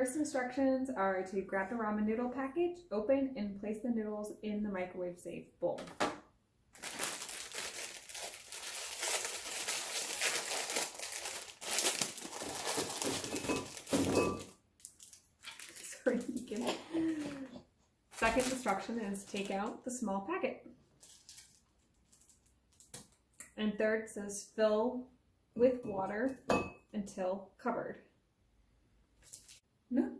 First instructions are to grab the ramen noodle package, open, and place the noodles in the microwave safe bowl. Sorry, Deacon. Second instruction is take out the small packet. And third says fill with water until covered. No. It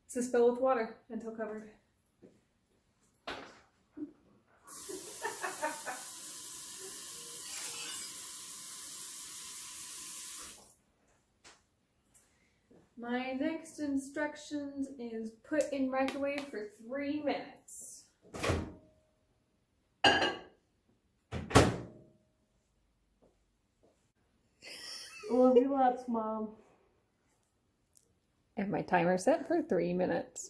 says fill with water until covered. My next instructions is put in microwave for 3 minutes. Love you lots, Mom. I have my timer set for 3 minutes.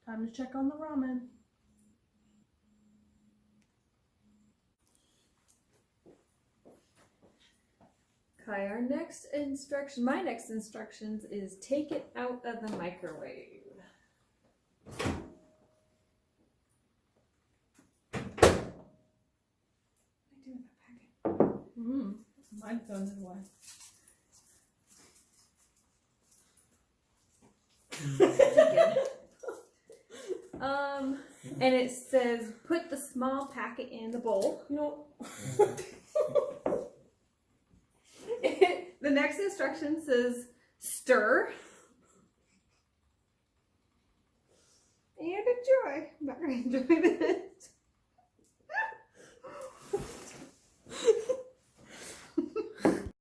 Time to check on the ramen. Okay, my next instructions is take it out of the microwave. Mine fell into the water. And it says put the small packet in the bowl. No. The next instruction says stir and enjoy. I'm not gonna enjoy this.